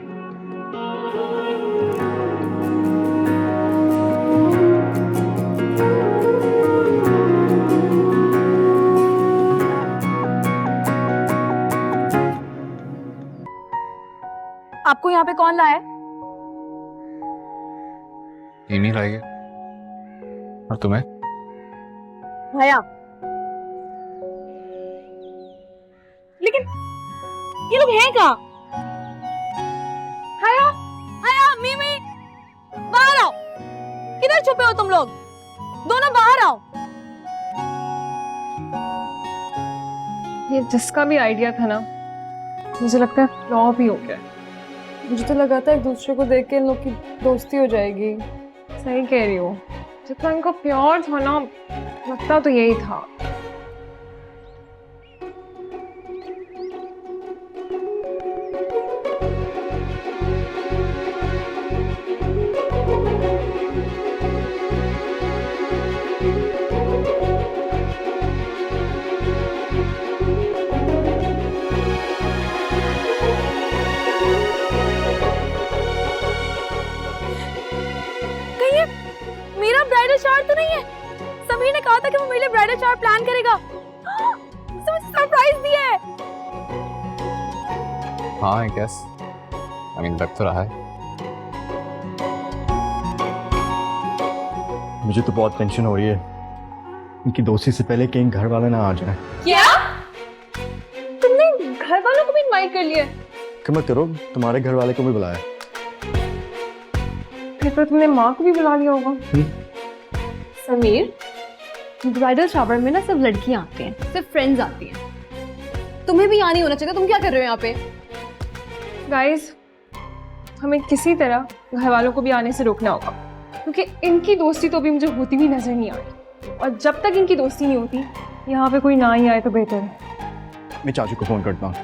आपको यहाँ पे कौन लाया है? ईमेल आई है। और तुम्हें? भैया, लेकिन ये लोग हैं कहाँ? हया, हया, मिमी, बाहर आओ। किधर छुपे हो तुम लोग? दोनों बाहर आओ। ये जिसका भी आइडिया था ना, मुझे लगता है फ्लॉप ही हो गया। मुझे तो लगा था एक दूसरे को देख के इन लोग की दोस्ती हो जाएगी। सही कह रही हो, जितना इनका प्यार था ना, लगता तो यही था। मेरा ब्राइडल शावर तो नहीं है? समीर ने कहा था कि वो मेरे लिए ब्राइडल शावर प्लान करेगा। सरप्राइज दिया है। हाँ, आई गेस, आई मीन लग तो रहा है। मुझे तो बहुत टेंशन हो रही है, इनकी दोस्ती से पहले कहीं घर वाले ना आ जाए। क्या? तुमने घर वालों को भी इनवाइट कर लिया? कि मत करो, तुम्हारे घर वाले को भी बुलाया। फिर तो तुमने माँ को भी बुला लिया होगा। समीर, ब्राइडल शावर में ना सिर्फ लड़कियां आती हैं, सिर्फ फ्रेंड्स आती हैं। तुम्हें भी यहाँ नहीं होना चाहिए। तुम क्या कर रहे हो यहाँ पे? गाइस, हमें किसी तरह घर वालों को भी आने से रोकना होगा, क्योंकि इनकी दोस्ती तो अभी मुझे होती भी नजर नहीं आ रही, और जब तक इनकी दोस्ती नहीं होती, यहाँ पे कोई ना ही आए तो बेहतर है। मैं चाचू को फोन करता हूँ।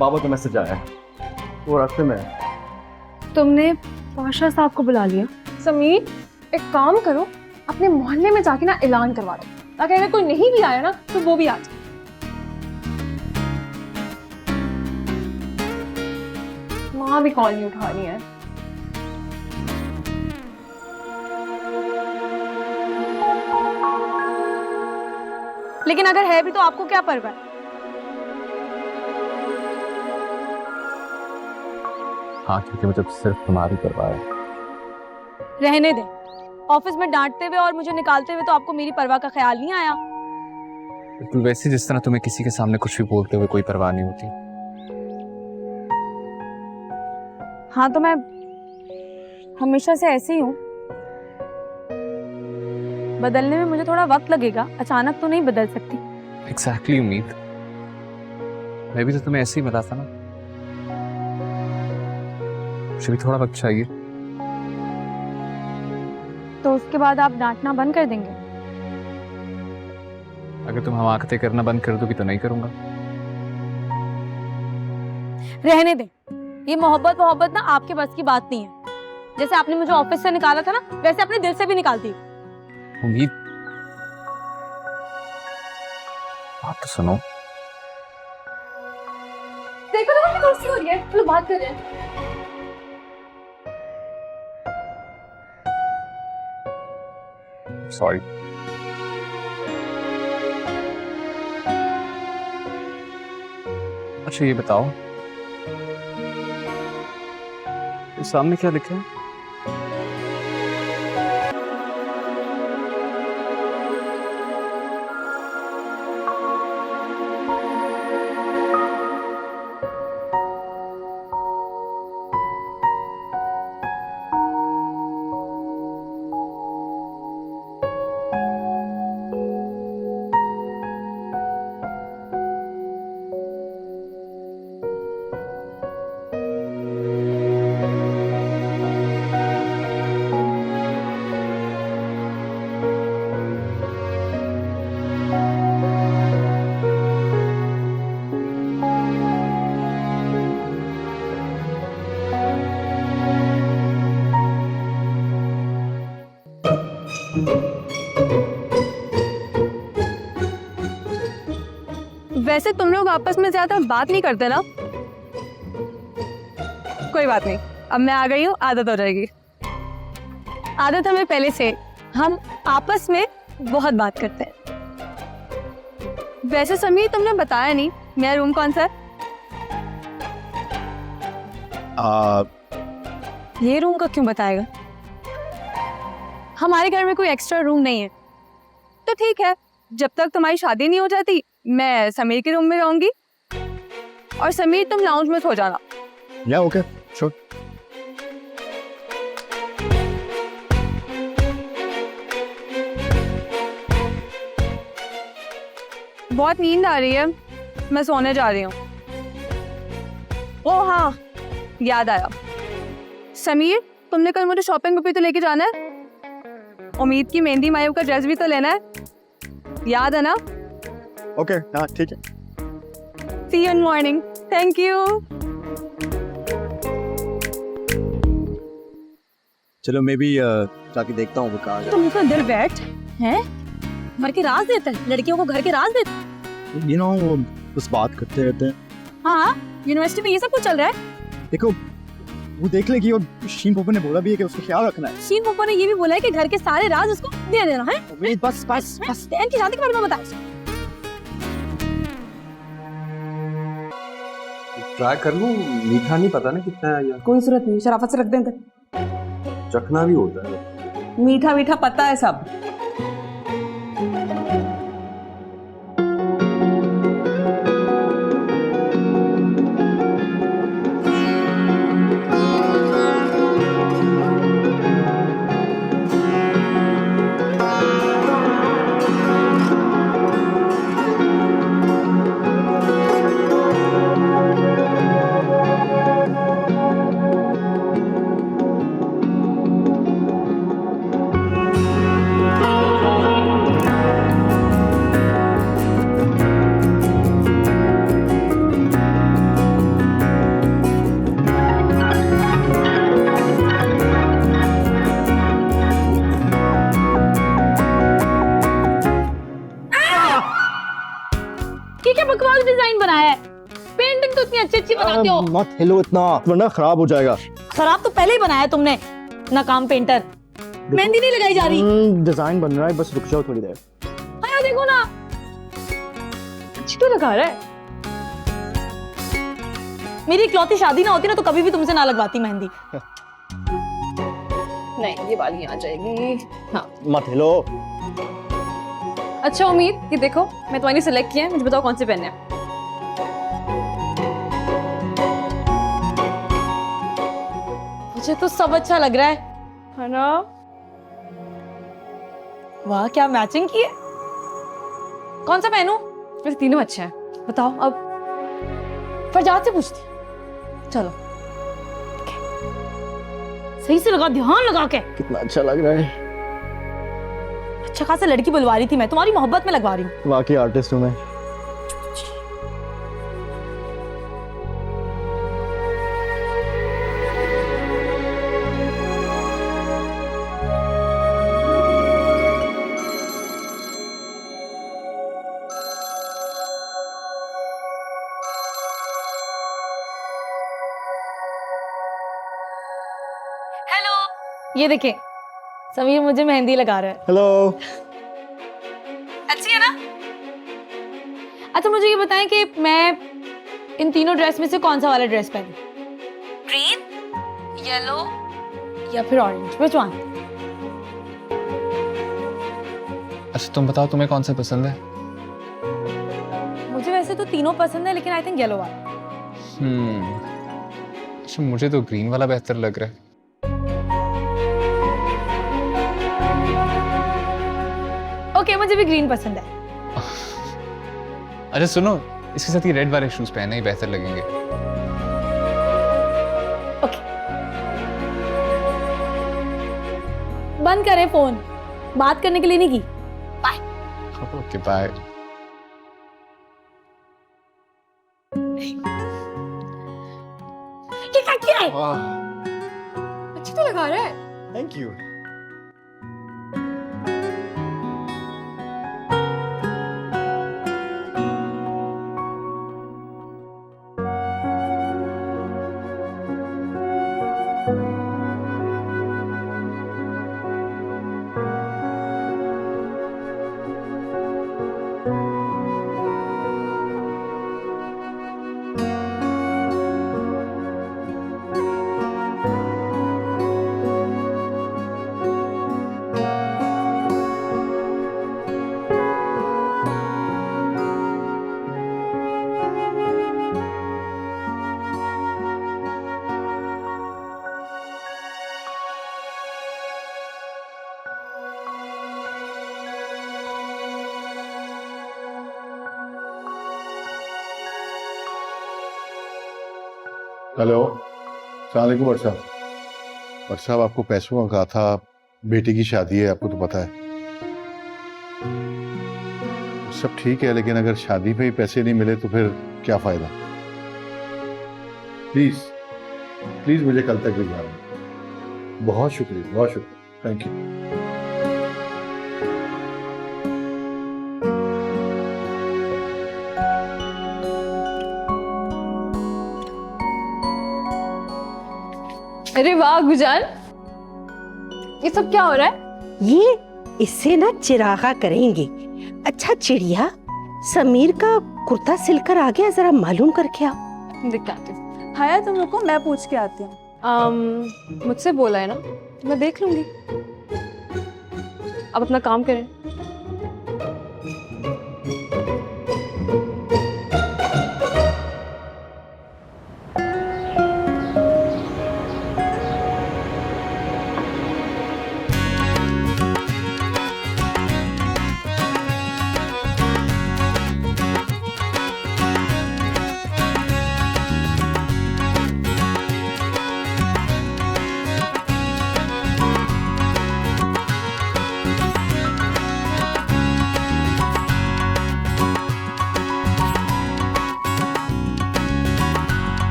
बाबा का मैसेज आया है, वो रास्ते में है। तुमने पाशा साहब को बुला लिया? समीर, एक काम करो, अपने मोहल्ले में जाके ना ऐलान करवा दो, ताकि अगर कोई नहीं भी आया ना तो वो भी आ जाए। माँ भी कॉल नहीं उठा रही है। लेकिन अगर है भी तो आपको क्या परवाह है? हाँ, क्योंकि मुझे सिर्फ तुम्हारी परवाह है। रहने दें। ऑफिस में डांटते हुए और मुझे निकालते हुए तो आपको मेरी परवाह का ख्याल नहीं आया। बिल्कुल वैसे जिस तरह तुम्हें किसी के सामने कुछ भी बोलते हुए कोई परवाह नहीं होती। हाँ, तो मैं हमेशा से ऐसे ही हूँ। बदलने में मुझे थोड़ा वक्त लगेगा, अचानक तो नहीं बदल सकती। एग्जैक्टली उम्मीद, मैं भी तो तुम्हें ऐसे ही मिला था ना, मुझे भी थोड़ा वक्त चाहिए। तो उसके बाद आप डांटना बंद कर देंगे? अगर तुम हमाकतें करना बंद कर दोगी तो नहीं करूंगा। रहने दें। ये मोहब्बत ना आपके बस की बात नहीं है। जैसे आपने मुझे ऑफिस से निकाला था ना, वैसे अपने दिल से भी निकालती। उम्मीद, बात तो सुनो। देखो ना हमारी दोस्ती हो रही है, चलो बात कर रहे हैं। सॉरी। अच्छा ये बताओ, इस सामने क्या लिखा है? वैसे तुम लोग आपस में ज्यादा बात नहीं करते ना? कोई बात नहीं, अब मैं आ गई हूँ, आदत हो जाएगी। आदत हमें पहले से, हम आपस में बहुत बात करते हैं। वैसे समीर तुमने बताया नहीं मेरा रूम कौन सा है? ये रूम का क्यों बताएगा? हमारे घर में कोई एक्स्ट्रा रूम नहीं है। तो ठीक है, जब तक तुम्हारी शादी नहीं हो जाती मैं समीर के रूम में रहूंगी और समीर तुम लाउंज में सो जाना। या ओके श्योर। बहुत नींद आ रही है, मैं सोने जा रही हूँ। ओह हाँ, याद आया, समीर तुमने कल मुझे शॉपिंग पे तो लेके जाना है। उम्मीद की मेहंदी मायू का ड्रेस भी तो लेना है, याद है ना? ओके हाँ ठीक है। See you in morning. Thank you. चलो मैं भी जाके देखता हूँ वो कहाँ है। तुम इतना देर बैठ हैं, घर के राज देते हैं, लड़कियों को घर के राज देते हैं। You know, वो बस बात करते रहते हैं। हाँ, यूनिवर्सिटी में ये सब कुछ चल रहा है। देखो वो देख लेगी, और शीन पोपो ने बोला भी है कि उसको ख्याल रखना है। शीन पोपो ने ये भी बोला है कि घर के सारे राज उसको दे देना है। बस बस बस डैन की शादी के बारे में बताओ। ट्राई कर लूं, मीठा नहीं पता ना कितना है यार। कोई जरूरत नहीं, शराफत से रख दें। चखना भी होता है। मीठा मीठा पता है सब। बकवास डिजाइन बनाया है। पेंटिंग तो इतनी अच्छी अच्छी बनाते हो। मत हिलो इतना वरना खराब हो जाएगा। खराब तो पहले ही बनाया है तुमने, नाकाम पेंटर। मेहंदी नहीं लगाई जा रही। डिजाइन बन रहा है, बस रुक जाओ थोड़ी देर। हाँ देखो ना, अच्छी तो लगा रहा है। मेरी इकलौती शादी ना होती ना तो कभी भी तुमसे ना लगवाती मेहंदी। नहीं, ये वाली आ जाएगी। हाँ मत हिलो। अच्छा उम्मीद, ये देखो मैं तुम्हारी सिलेक्ट किया है, मुझे बताओ कौन से पहनने हैं। मुझे तो सब अच्छा लग रहा है ना? वाह क्या मैचिंग की है। कौन सा पहनूं? वैसे तीनों अच्छे हैं, बताओ अब। फरजाद से पूछती। चलो सही से लगा, ध्यान लगा के। कितना अच्छा लग रहा है। अच्छा खासा लड़की बुलवा रही थी मैं, तुम्हारी मोहब्बत में लगवा रही हूँ। वाकई आर्टिस्ट हूँ मैं। हेलो, ये देखें समीर मुझे मेहंदी लगा रहा है। हेलो। अच्छी है ना? अच्छा मुझे ये बताएं कि मैं इन तीनों ड्रेस में से कौन सा वाला ड्रेस पहनूं? ग्रीन, येलो या फिर ऑरेंज? Which one? अच्छा तुम बताओ तुम्हें कौन सा पसंद है? मुझे वैसे तो तीनों पसंद है, लेकिन आई थिंक येलो वाला। अच्छा मुझे तो ग्रीन वाला बेहतर लग रहा है। ओके, मुझे भी ग्रीन पसंद है। अच्छा सुनो, इसके साथ ये रेड वाले शूज पहने ही बेहतर लगेंगे। ओके, बंद करें फोन, बात करने के लिए नहीं की। बाय। Okay bye. क्या है? अच्छी तो लगा रहा है। Thank you. हेलो, अस्सलाम वालेकुम भट्ट साहब। भट्ट साहब, आपको पैसों का कहा था, बेटी की शादी है, आपको तो पता है। सब ठीक है, लेकिन अगर शादी पे ही पैसे नहीं मिले तो फिर क्या फायदा। प्लीज प्लीज मुझे कल तक भिजवा दें। बहुत शुक्रिया, बहुत शुक्रिया, थैंक यू। अरे वाह गुजान, ये सब क्या हो रहा है? ये इससे ना चिरागा करेंगे। अच्छा चिड़िया, समीर का कुर्ता सिलकर आ गया, जरा मालूम करके आओ। दिखाती हूँ। हाया तुम रुको, मैं पूछ के आती हूँ। मुझसे बोला है ना, तो मैं देख लूंगी। अब अपना काम करें।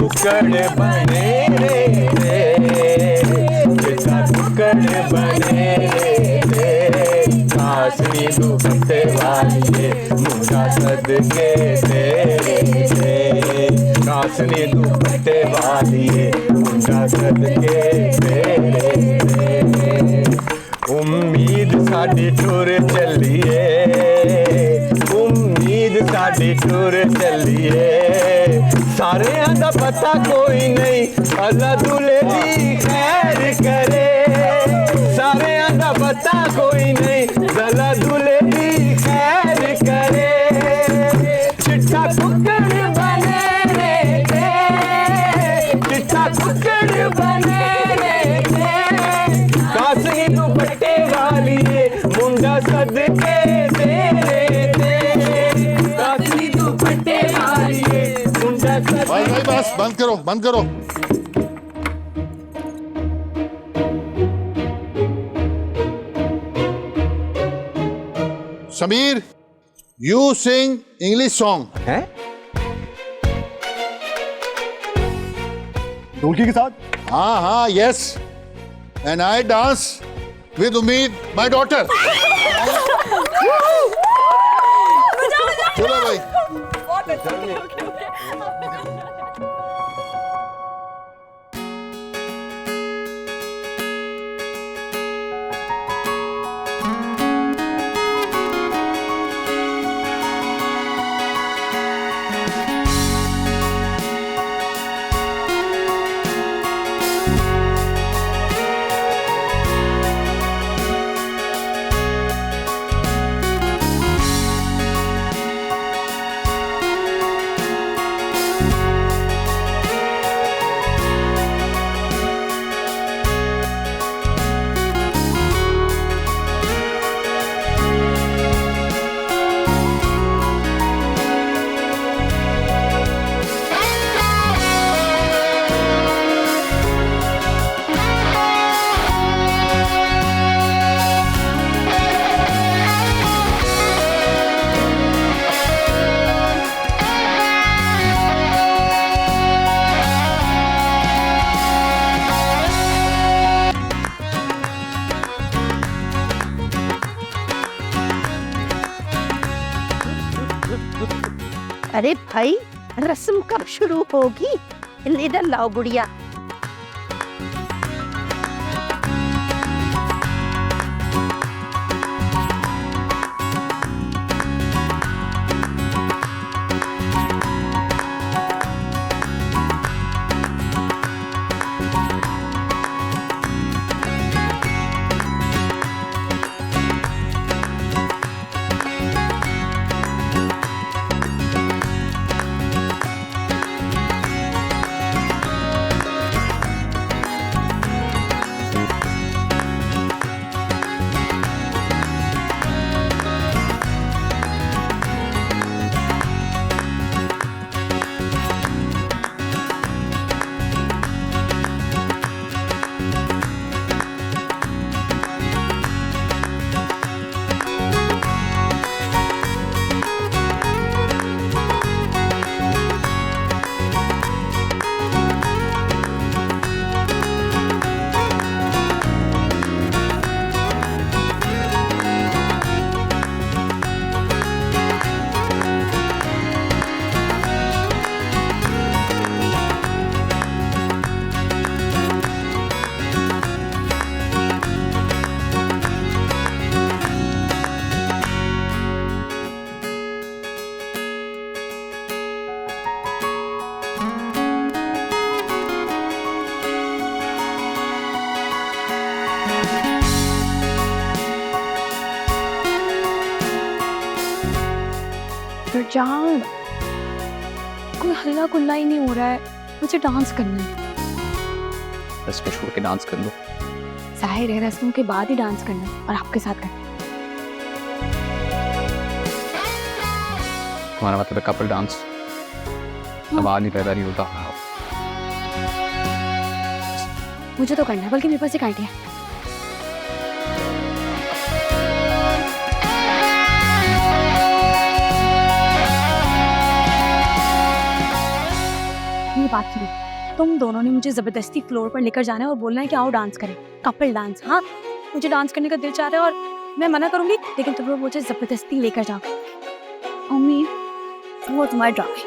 टुकड़े बने रे, बेटा टुकड़े बने रे, काशनी दुपट्टे वाली मुंडा सदके तेरे, काशनी दुपट्टे वाली मुंडा सदके तेरे। उम्मीद साडी टुर चलिए, उम्मीद साडी टुर चलिए, सारे दा पता कोई नहीं, अल्लाह दूल्हे दी खैर करे, सारे दा पता कोई नहीं, अल्लाह दूल्हे दी खैर करे। चिट्टा कुक्कड़ बने रे, चिट्टा कुक्कड़ बने रे, कासनी दुपट्टे वाली मुंडा सदके तेरे, कासनी दुपट्टे वाली भाई भाई बस बंद करो, बंद करो। Sameer, you sing English song. है ढोलकी के साथ? हाँ हाँ, yes, and I dance with उम्मीद माय डॉटर। चलो भाई। अरे भाई, रस्म कब शुरू होगी? इधर लाओ गुड़िया। जान, कोई हल्ला गुल्ला ही नहीं हो रहा है, मुझे डांस करना है। रस्म छोड़ के डांस कर लो। जाहिर है रस्म के बाद ही डांस करना है और आपके साथ करना है। तुम्हारा मतलब है कपल डांस? अब आज नहीं पैदा नहीं होता। मुझे तो करना है, बल्कि मेरे पास एक आइडिया है। ये बात सुनो, तुम दोनों ने मुझे जबरदस्ती फ्लोर पर लेकर जाना है और बोलना है कि आओ डांस करें, कपल डांस। हाँ, मुझे डांस करने का दिल चाह रहा है और मैं मना करूंगी, लेकिन तुम लोग मुझे जबरदस्ती लेकर जाओ। उम्मीद वो तुम्हारे ड्रामे।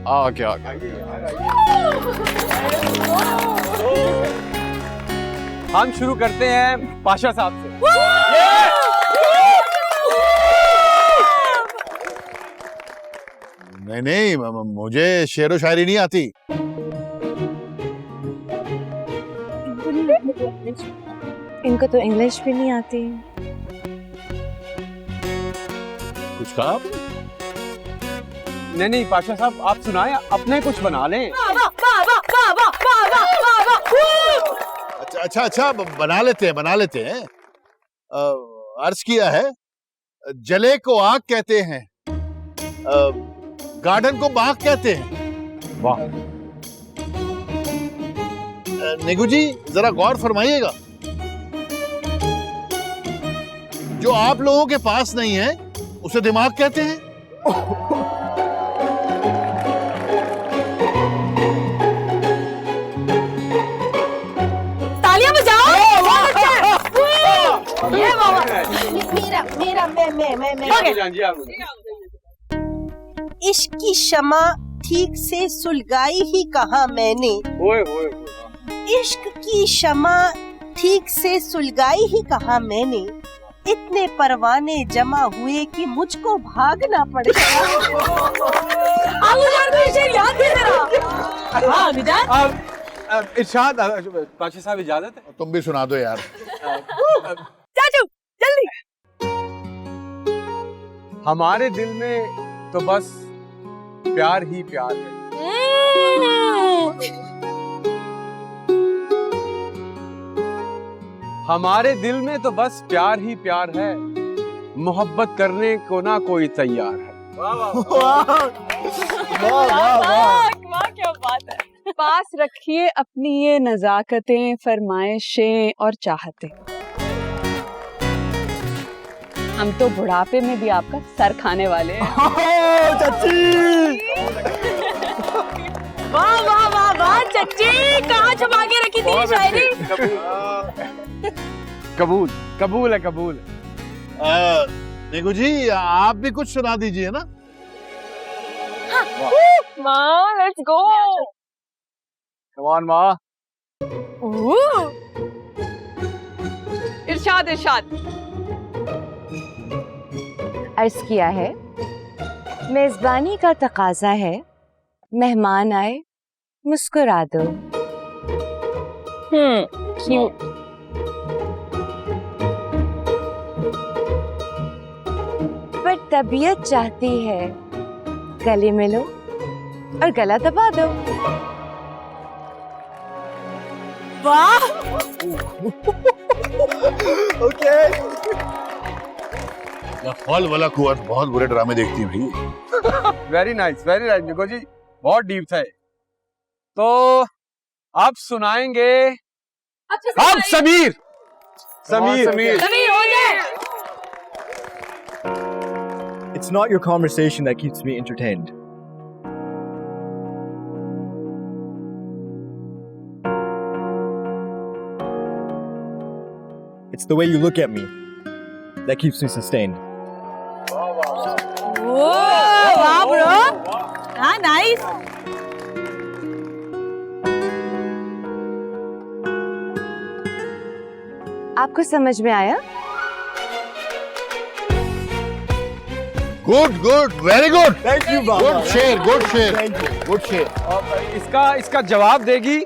आ क्या हम शुरू करते हैं पाशा साहब से। नहीं, मुझे शेरो शायरी नहीं आती। इनको तो इंग्लिश भी नहीं आती। कुछ कहा? नहीं पाशा साहब, आप सुनाएं, अपने कुछ बना लें। अच्छा, बना लेते हैं। अर्ज किया है, जले को आग कहते हैं, गार्डन को बाग कहते हैं। वाह। निगू जी, जरा गौर फरमाइएगा, जो आप लोगों के पास नहीं है उसे दिमाग कहते हैं। तालियां बजाओ। ये बाबा, मेरा मैं इश्क की शमा ठीक से सुलगाई ही कहा मैंने। इश्क की शमा ठीक से सुलगाई ही कहा मैंने, इतने परवाने जमा हुए कि मुझको भागना पड़ेगा। याद है तेरा। इरशाद, पाशा साहब इजाजत है? तुम भी सुना दो यार। चाचू जल्दी। हमारे दिल में तो बस प्यार ही प्यार है। हमारे दिल में तो बस प्यार ही प्यार है, मोहब्बत करने को ना कोई तैयार है। वाह क्या बात है। पास रखिए अपनी ये नजाकतें, फरमाइशें और चाहतें। हम तो बुढ़ापे में भी आपका सर खाने वाले हैं। वाह वाह वाह वाह चच्ची, कहाँ छुपा के रखी थी ये शायरी? कबूल कबूल है, कबूल है। देखो जी, आप भी कुछ सुना दीजिए ना। माँ लेट्स गो। कम ऑन माँ। इरशाद इरशाद। अर्ज किया है, मेजबानी का तकाजा है, मेहमान आए मुस्कुरा दो। क्यूट। पर तबीयत चाहती है गले मिलो और गला दबा दो। वाह ओके। फल वाला कुआं बहुत बुरे ड्रामे देखती है भाई। वेरी नाइस निको जी, बहुत डीप था ये। तो अब सुनाएंगे अब समीर। समीर हो जाए। It's not your conversation that keeps me entertained. It's the way you look at me that keeps me sustained. वाह ब्रो, हाँ नाइस। आपको समझ में आया? Good good, very good. Thank you, Baba. Good शेर, गुड शेर, Thank you. गुड शेर। इसका जवाब देगी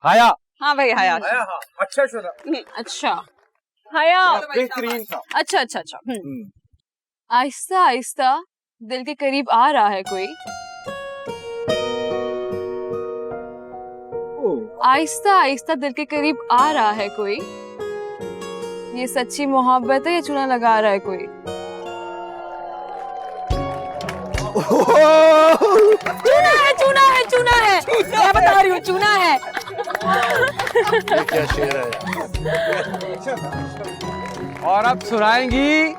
हाया। हाँ भाई हया। अच्छा सुना। अच्छा हया। बेहतरीन था। अच्छा अच्छा अच्छा। आहिस्ता आहिस्ता दिल के करीब आ रहा है कोई। आहिस्ता आहिस्ता दिल के करीब आ रहा है कोई। ये सच्ची मोहब्बत है या चूना लगा रहा है कोई? चूना है मैं बता रही हूँ, चूना है। ये क्या शेर है? और अब सुनाएंगी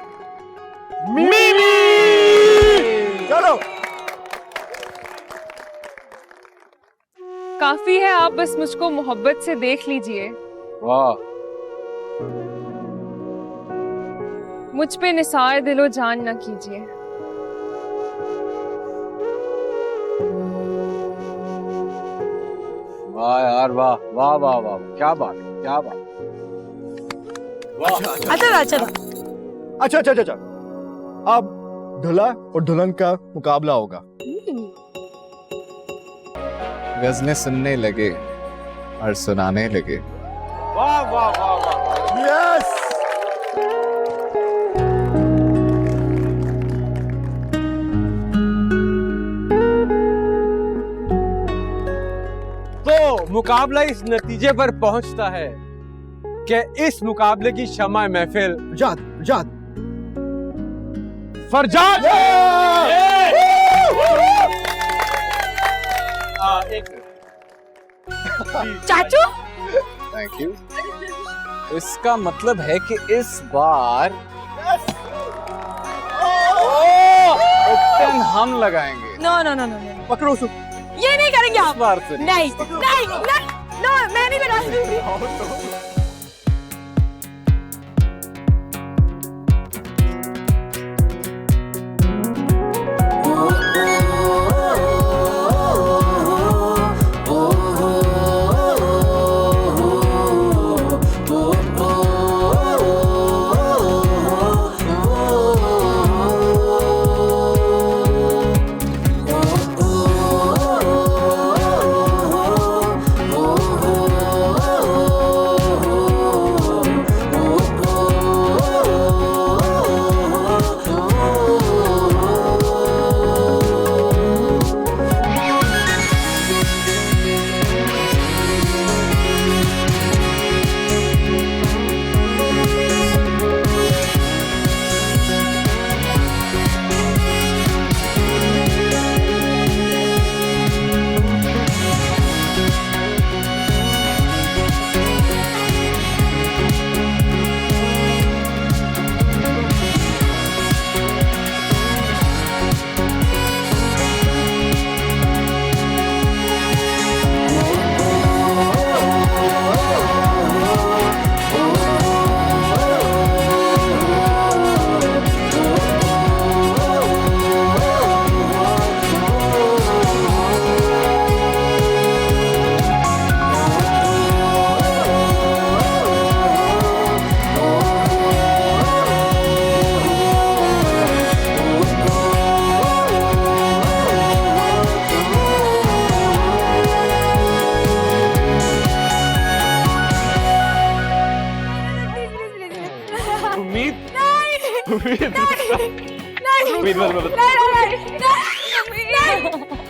Mimi! चलो। काफी है, आप बस मुझको मोहब्बत से देख लीजिए। वाह। मुझ पे निसार दिलो जान न कीजिए। वाह यार, वाह वाह वाह वाह, क्या बात क्या बात। अच्छा। अब दूल्हा और दुल्हन का मुकाबला होगा। गजलें सुनने लगे और सुनाने लगे। वाह वाह वाह वाह। यस। तो मुकाबला इस नतीजे पर पहुंचता है कि इस मुकाबले की शमा महफिल फरजाद फरजाद। चाचू थैंक यू। इसका मतलब है कि इस बार उपटन हम लगाएंगे। No no no no no, पकड़ो उसको। ये नहीं करेंगे आप। इस बार से नहीं नहीं नहीं, नो मैं नहीं बना दूंगी।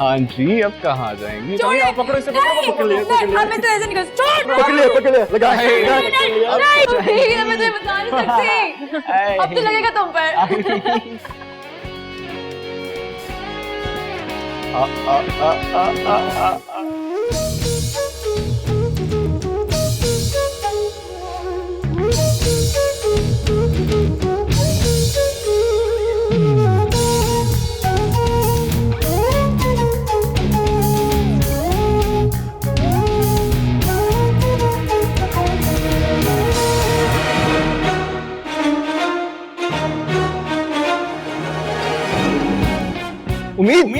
हाँ जी, अब कहाँ जाएंगी? चलिए आप पकड़ो इसे, पकड़ लिया हमें तो ऐसे नहीं कर पकड़ लिया लगा नहीं, मैं तो बता नहीं सकती। अब तो लगेगा तुम पर। उम्मीद